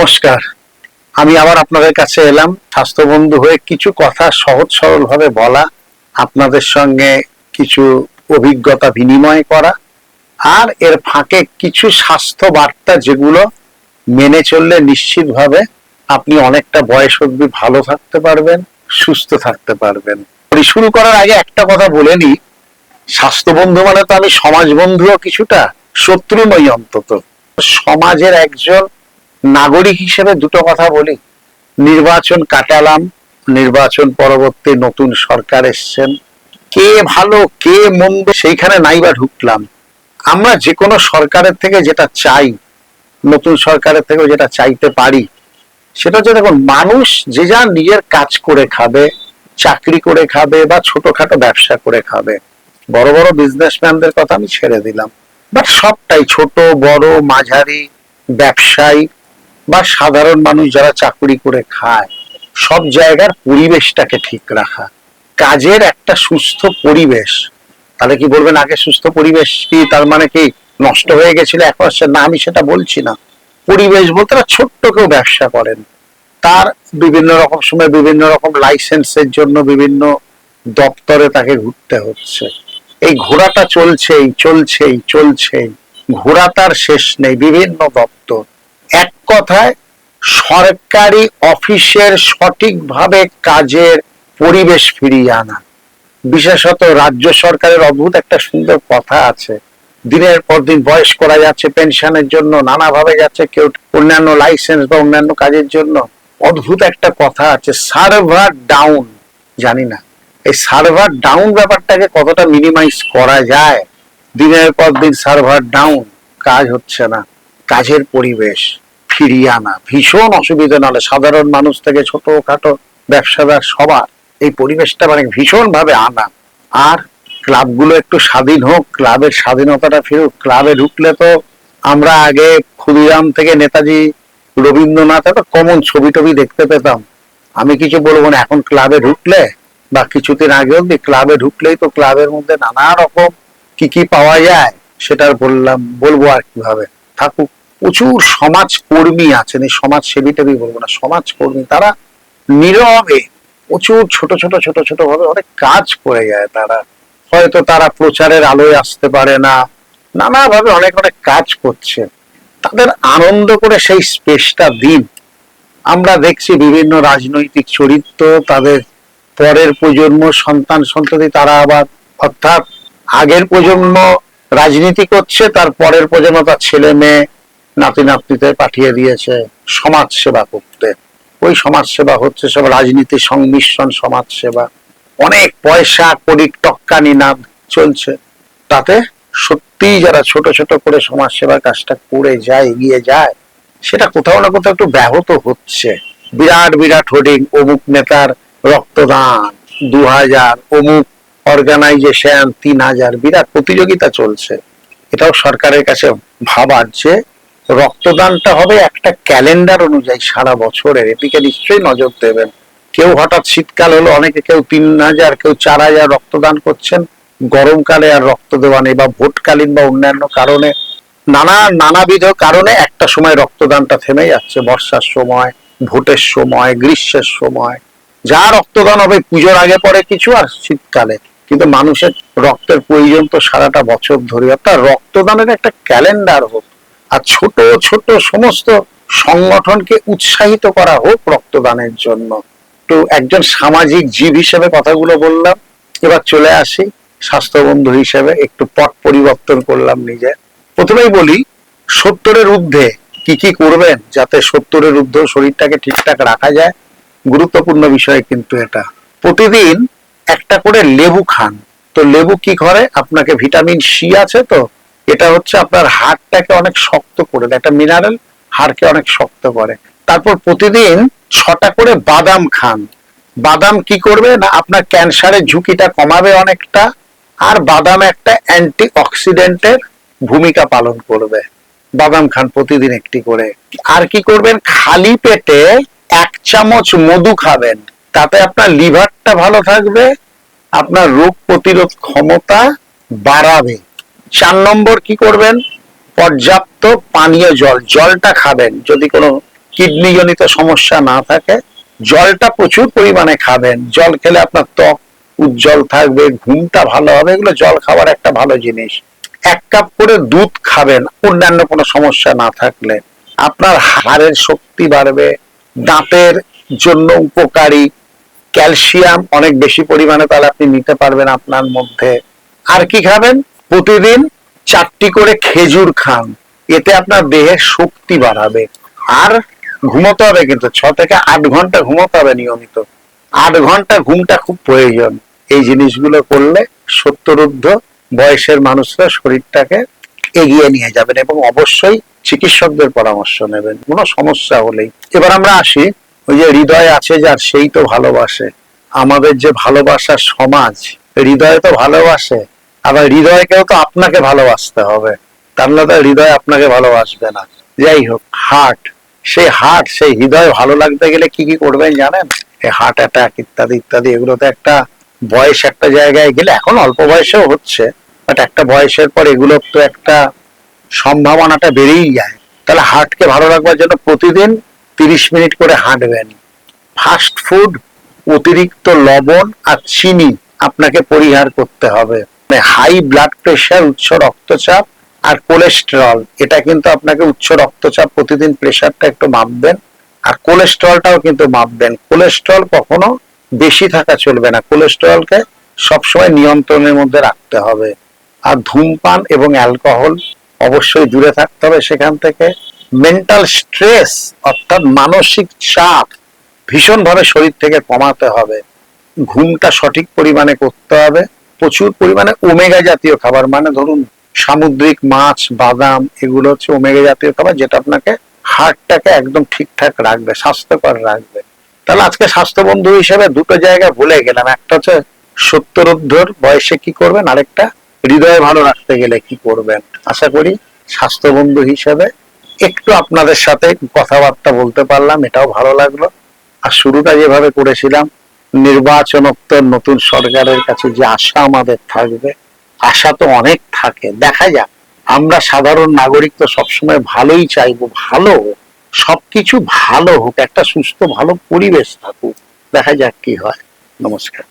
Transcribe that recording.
নমস্কার। আমি আবার আপনাদের কাছে এলাম স্বাস্থ্য বন্ধু হয়ে কিছু কথা সহজ সরল ভাবে বলা, আপনাদের সঙ্গে কিছু অভিজ্ঞতা বিনিময় করা, আর এর ফাঁকে কিছু স্বাস্থ্য বার্তা যেগুলো মেনে চললে নিশ্চিতভাবে আপনি অনেকটা বয়স অবধি ভালো থাকতে পারবেন, সুস্থ থাকতে পারবেন। শুরু করার আগে একটা কথা বলে নিই, স্বাস্থ্য বন্ধু মানে তো আমি সমাজ বন্ধুও কিছুটা, শত্রু নই অন্তত। সমাজের একজন নাগরিক হিসেবে দুটো কথা বলি। নির্বাচন কাটালাম, নির্বাচন পরবর্তী নতুন সরকার এসছেন, কে ভালো কে মন্দ সেইখানে নাইবা ঢুকলাম। আমরা যে কোনো সরকারের থেকে যেটা চাই, নতুন সরকারের থেকে যেটা চাইতে পারি, সেটা হচ্ছে দেখুন, মানুষ যে যা নিজের কাজ করে খাবে, চাকরি করে খাবে বা ছোটখাটো ব্যবসা করে খাবে। বড় বড় বিজনেসম্যানদের কথা আমি ছেড়ে দিলাম, বাট সবটাই ছোট বড় মাঝারি ব্যবসায়ী বা সাধারণ মানুষ যারা চাকরি করে খায়, সব জায়গার পরিবেশটাকে ঠিক রাখা, কাজের একটা সুস্থ পরিবেশ। তাহলে কি বলবেন আগে সুস্থ পরিবেশ কি তার মানে কি নষ্ট হয়ে গেছিল এখন? না, আমি সেটা বলছি না। পরিবেশ বলতে ছোট্ট কেউ ব্যবসা করেন, তার বিভিন্ন রকম সময় বিভিন্ন রকম লাইসেন্সের জন্য বিভিন্ন দপ্তরে তাকে ঘুরতে হচ্ছে। এই ঘোড়াটা চলছেই চলছেই চলছেই, ঘোড়া তার শেষ নেই, বিভিন্ন দপ্তর। এক কথায় সরকারি অফিসের সঠিকভাবে কাজের পরিবেশ ফিরিয়ে আনা। বিশেষত রাজ্য সরকারের অদ্ভুত একটা সুন্দর কথা আছে, দিনের পর দিন বয়স করা যাচ্ছে পেনশনের জন্য, নানাভাবে যাচ্ছে, কেউ অন্যান্য লাইসেন্স বা অন্যান্য কাজের জন্য। অদ্ভুত একটা কথা আছে, সার্ভার ডাউন। জানি না এই সার্ভার ডাউন ব্যাপারটাকে কতটা মিনিমাইজ করা যায়। দিনের পর দিন সার্ভার ডাউন, কাজ হচ্ছে না। কাজের পরিবেশ ফিরিয়ে আনা ভীষণ অসুবিধা, নাহলে সাধারণ মানুষ থেকে ছোটখাটো ব্যবসাদার সবার এই পরিবেশটা মানে ভীষণ ভাবে আনা। আর ক্লাবগুলো একটু স্বাধীন হোক, ক্লাবের স্বাধীনতাটা ফিরুক। ক্লাবে ঢুকলে তো আমরা আগে ক্ষুদিরাম থেকে নেতাজি রবীন্দ্রনাথ একটা কমন ছবি টবি দেখতে পেতাম। আমি কিছু বলবো না, এখন ক্লাবে ঢুকলে বা কিছুদিন আগে অব্দি ক্লাবে ঢুকলেই তো ক্লাবের মধ্যে নানা রকম কি কি পাওয়া যায় সেটা বলবো আর কিভাবে থাকুক। প্রচুর সমাজ কর্মী আছেন, এই সমাজ সেবী টেবি বলবো না, সমাজ কর্মী, তারা নীরবে প্রচুর ছোট ছোট ছোট ছোট ভাবে অনেক কাজ করে যায়। তারা হয়তো তারা প্রচারের আলোয় আসতে পারে না, নানাভাবে অনেক অনেক কাজ করছে। তাদের আনন্দ করে সেই স্পেসটা দিন। আমরা দেখছি বিভিন্ন রাজনৈতিক চরিত্র, তাদের পরের প্রজন্ম সন্তান সন্ততি, তারা আবার অর্থাৎ আগের প্রজন্ম রাজনীতি করছে, তার পরের প্রজন্ম তার ছেলে মেয়ে নাতি নাতনিতে পাঠিয়ে দিয়েছে সমাজ সেবা করতে। ওই সমাজ সেবা হচ্ছে সব রাজনীতির সংমিশ্রণ সমাজ সেবা। অনেক পয়সা কোটি টক্কানি নাদ চলছে। তাতে সত্যি যারা ছোট ছোট করে সমাজ সেবার কাজটা করে যায়, এগিয়ে যায়, সেটা কোথাও না কোথাও একটু ব্যাহত হচ্ছে। বিরাট বিরাট হোর্ডিং, অমুক নেতার রক্তদান 2000, অমুক অর্গানাইজেশন 3000, বিরাট প্রতিযোগিতা চলছে। এটাও সরকারের কাছে ভাবার যে রক্তদানটা হবে একটা ক্যালেন্ডার অনুযায়ী সারা বছরের, এদিকে নিশ্চয়ই নজর দেবেন। কেউ হঠাৎ শীতকাল হলো, অনেকে কেউ 3000 কেউ 4000 রক্তদান করছেন, গরমকালে আর রক্ত দেওয়া নেই, বা ভোটকালীন বা অন্যান্য কারণে নানাবিধ কারণে একটা সময় রক্তদানটা থেমে যাচ্ছে, বর্ষার সময়, ভোটের সময়, গ্রীষ্মের সময়। যা রক্তদান হবে পুজোর আগে পরে কিছু, আর শীতকালে। কিন্তু মানুষের রক্তের প্রয়োজন তো সারাটা বছর ধরে। অর্থাৎ রক্তদানের একটা ক্যালেন্ডার হোক, আর ছোট ছোট সমস্ত সংগঠনকে উৎসাহিত করা হোক রক্তদানের জন্য। তো একজন সামাজিক জীব হিসেবে কথাগুলো বললাম, এবার চলে আসি স্বাস্থ্য বন্ধু হিসেবে, একটু পট পরিবর্তন করলাম নিজে। প্রথমেই বলি, 70-এর ঊর্ধ্বে কি কি করবেন যাতে 70-এর ঊর্ধ্বে শরীরটাকে ঠিকঠাক রাখা যায়। গুরুত্বপূর্ণ বিষয় কিন্তু এটা। প্রতিদিন একটা করে লেবু খান। তো লেবু কি করে, আপনাকে ভিটামিন সি আছে, তো এটা হচ্ছে আপনার হাড়টাকে অনেক শক্ত করে দেয়, একটা মিনারেল, হাড়কে অনেক শক্ত করে। তারপর প্রতিদিন 6টা করে বাদাম খান। বাদাম কি করবে না, আপনার ক্যান্সারের ঝুঁকিটা কমাবে অনেকটা, আর বাদাম একটা অ্যান্টি অক্সিডেন্টের ভূমিকা পালন করবে। বাদাম খান প্রতিদিন একটি করে। আর কি করবেন, খালি পেটে 1 চামচ মধু খাবেন, তাতে আপনার লিভারটা ভালো থাকবে, আপনার রোগ প্রতিরোধ ক্ষমতা বাড়াবে। 4 নম্বর কি করবেন, পর্যাপ্ত পানীয় জলটা খাবেন। যদি কোনো কিডনি জনিত সমস্যা না থাকে, জলটা প্রচুর পরিমাণে খাবেন। জল খেলে আপনার ত্বক উজ্জ্বল থাকবে, ঘুমটা ভালো হবে, এগুলো জল খাওয়ার একটা ভালো জিনিস। 1 কাপ করে দুধ খাবেন অন্যান্য কোনো সমস্যা না থাকলে, আপনার হাড়ের শক্তি বাড়বে, দাঁতের জন্য উপকারী। ক্যালসিয়াম অনেক বেশি পরিমাণে তাহলে আপনি নিতে পারবেন আপনার মধ্যে। আর কি খাবেন? প্রতিদিন 4টি করে খেজুর খান, এতে আপনার দেহের শক্তি বাড়াবে। আর ঘুমোতে হবে, কিন্তু 6 থেকে 8 ঘন্টা ঘুমোতে হবে নিয়মিত। 8 ঘন্টা ঘুমটা খুব প্রয়োজন। এই জিনিসগুলো করলে 70 বয়সের মানুষরা শরীরটাকে এগিয়ে নিয়ে যাবেন, এবং অবশ্যই চিকিৎসকদের পরামর্শ নেবেন কোনো সমস্যা হলেই। এবার আমরা আসি, ওই যে হৃদয় আছে যার সেই তো ভালোবাসে। আমাদের যে ভালোবাসার সমাজ, হৃদয় তো ভালোবাসে, আবার হৃদয়কেও তো আপনাকে ভালোবাসতে হবে, তার না হৃদয় আপনাকে ভালোবাসবে না। যাই হোক, হার্ট, সেই হৃদয় ভালো লাগতে গেলে কি কি করবেন জানেন? এই হার্ট অ্যাটাক ইত্যাদি ইত্যাদি, এগুলোতে একটা বয়স, একটা জায়গায় গেলে, এখন অল্প বয়সেও হচ্ছে, বাট একটা বয়সের পর এগুলোর তো একটা সম্ভাবনাটা বেড়েই যায়। তাহলে হার্টকে ভালো রাখবার জন্য প্রতিদিন 30 মিনিট করে হাঁটবেন। ফাস্ট ফুড, অতিরিক্ত লবণ আর চিনি আপনাকে পরিহার করতে হবে। হাই ব্লাড প্রেশার, উচ্চ রক্তচাপ আর কোলেস্টেরল, এটা কিন্তু আপনাকে উচ্চ রক্তচাপ, প্রতিদিন প্রেশারটা একটু মাপবেন, আর কোলেস্টেরলটাও কিন্তু মাপবেন। কোলেস্টেরল কখনো বেশি থাকা চলবে না, কোলেস্টেরলকে সবসময় নিয়ন্ত্রণের মধ্যে রাখতে হবে। আর ধূমপান এবং অ্যালকোহল অবশ্যই দূরে থাকতে হবে সেখান থেকে। মেন্টাল স্ট্রেস অর্থাৎ মানসিক চাপ ভীষণভাবে শরীর থেকে কমাতে হবে। ঘুমটা সঠিক পরিমাণে করতে হবে। প্রচুর পরিমাণে ওমেগা জাতীয় খাবার, মানে ধরুন সামুদ্রিক মাছ, বাদাম, এগুলো হচ্ছে ওমেগা জাতীয় খাবার, যেটা আপনাকে হার্টটাকে একদম ঠিকঠাক রাখবে, স্বাস্থ্যকর রাখবে। তাহলে আজকে স্বাস্থ্য বন্ধু হিসেবে দুটো জায়গা ভুলে গেলাম, একটা হচ্ছে 70 বয়সে কি করবেন, আরেকটা হৃদয় ভালো রাখতে গেলে কি করবেন। আশা করি স্বাস্থ্য বন্ধু হিসেবে একটু আপনাদের সাথে কথাবার্তা বলতে পারলাম, এটাও ভালো লাগলো। আর শুরুটা যেভাবে করেছিলাম, নির্বাচনোত্তর নতুন সরকারের কাছে যে আশা আমাদের থাকবে, আশা তো অনেক থাকে, দেখা যাক। আমরা সাধারণ নাগরিক তো সবসময় ভালোই চাইবো, ভালো সবকিছু ভালো হোক, একটা সুস্থ ভালো পরিবেশ থাকুক, দেখা যাক কি হয়। নমস্কার।